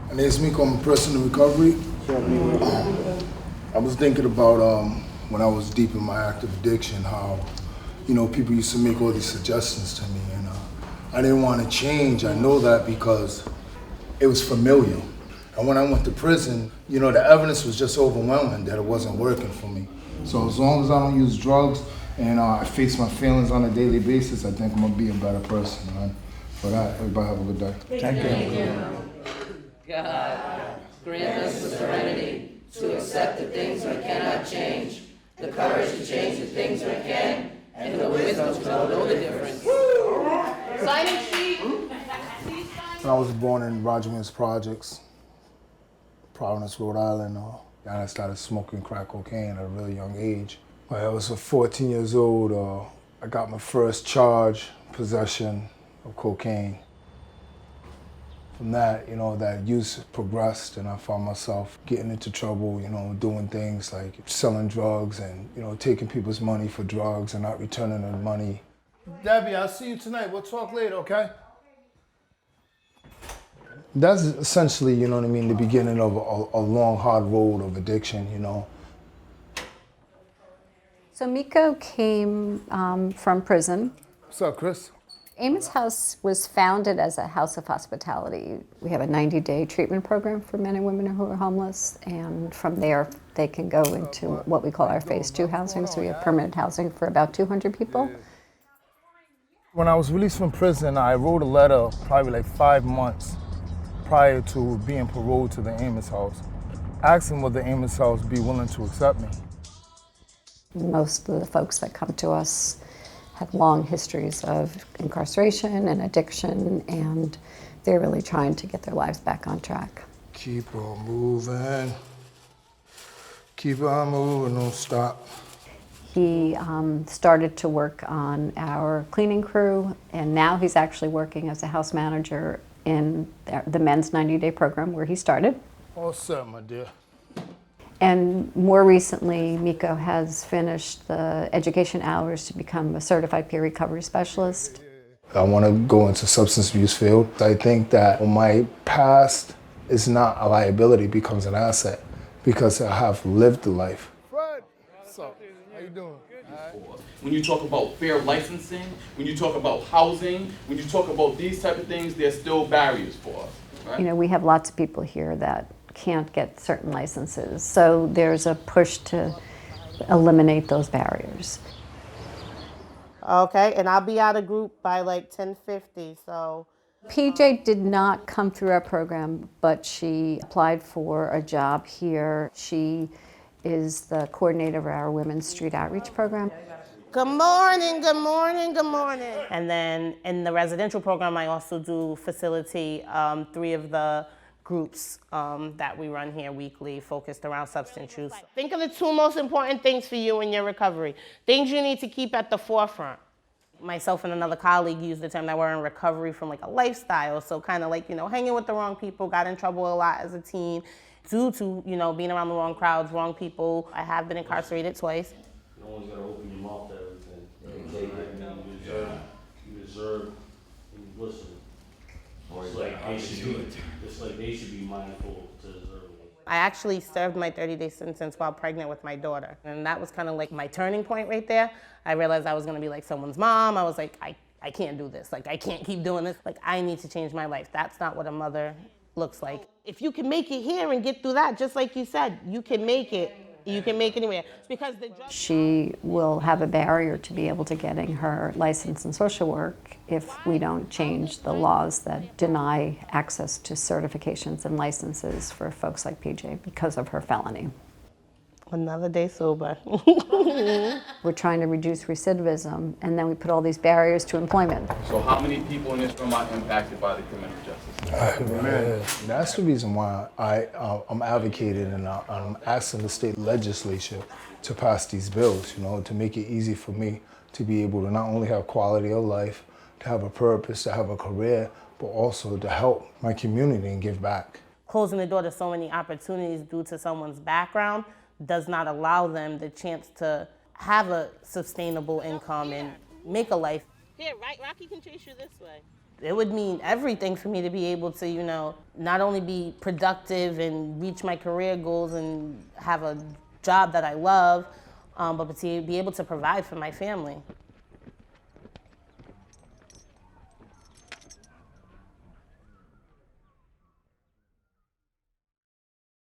My name is Miko. I'm a person in recovery. I was thinking about when I was deep in my active addiction, how people used to make all these suggestions to me, and I didn't want to change. I know that because it was familiar. And when I went to prison, the evidence was just overwhelming that it wasn't working for me. So as long as I don't use drugs and I face my feelings on a daily basis, I think I'm gonna be a better person, man. For that, everybody have a good day. Thank you. God, grant us the serenity to accept the things we cannot change, the courage to change the things we can, and the wisdom to know the difference. Signing sheet. I was born in Roger Mills Projects, Providence, Rhode Island. I started smoking crack cocaine at a really young age. When I was 14 years old, I got my first charge, possession of cocaine. From that, that use progressed, and I found myself getting into trouble, doing things like selling drugs and, taking people's money for drugs and not returning the money. Debbie, I'll see you tonight. We'll talk later, okay? That's essentially, the beginning of a long, hard road of addiction, So Miko came from prison. What's up, Chris? Amos House was founded as a house of hospitality. We have a 90-day treatment program for men and women who are homeless, and from there they can go into what we call our phase 2 housing. So we have permanent housing for about 200 people. When I was released from prison, I wrote a letter probably like 5 months prior to being paroled to the Amos House, asking would the Amos House be willing to accept me. Most of the folks that come to us have long histories of incarceration and addiction, and they're really trying to get their lives back on track. Keep on moving. Keep on moving, don't stop. He started to work on our cleaning crew, and now he's actually working as a house manager in the men's 90-day program where he started. All set, my dear. And more recently, Miko has finished the education hours to become a certified peer recovery specialist. I want to go into substance abuse field. I think that my past is not a liability, becomes an asset because I have lived the life. Fred, what's up? How you doing? When you talk about fair licensing, when you talk about housing, when you talk about these type of things, there's still barriers for us. Right? We have lots of people here that can't get certain licenses. So there's a push to eliminate those barriers. Okay, and I'll be out of group by like 10:50, so. PJ did not come through our program, but she applied for a job here. She is the coordinator of our Women's Street Outreach program. Good morning, good morning, good morning. And then in the residential program, I also do facilitate 3 of the groups that we run here weekly focused around substance use. Think of the 2 most important things for you in your recovery. Things you need to keep at the forefront. Myself and another colleague used the term that we're in recovery from like a lifestyle. So kind of like, hanging with the wrong people, got in trouble a lot as a teen due to, being around the wrong crowds, wrong people. I have been incarcerated twice. No one's gotta open your mouth to everything. You take it and you deserve and you listen. It's like they should be mindful to deserve it. I actually served my 30-day sentence while pregnant with my daughter. And that was kind of like my turning point right there. I realized I was gonna be like someone's mom. I was like, I can't do this. Like, I can't keep doing this. Like, I need to change my life. That's not what a mother looks like. If you can make it here and get through that, just like you said, you can make it. You can make it anywhere. It's because she will have a barrier to be able to getting her license in social work if we don't change the laws that deny access to certifications and licenses for folks like PJ because of her felony. Another day sober. We're trying to reduce recidivism, and then we put all these barriers to employment. So how many people in this room are impacted by the criminal justice? That's the reason why I'm advocating and I'm asking the state legislature to pass these bills, to make it easy for me to be able to not only have quality of life, to have a purpose, to have a career, but also to help my community and give back. Closing the door to so many opportunities due to someone's background does not allow them the chance to have a sustainable income and make a life. Here, Rocky can chase you this way. it would mean everything for me to be able to, you know, not only be productive and reach my career goals and have a job that I love, but to be able to provide for my family.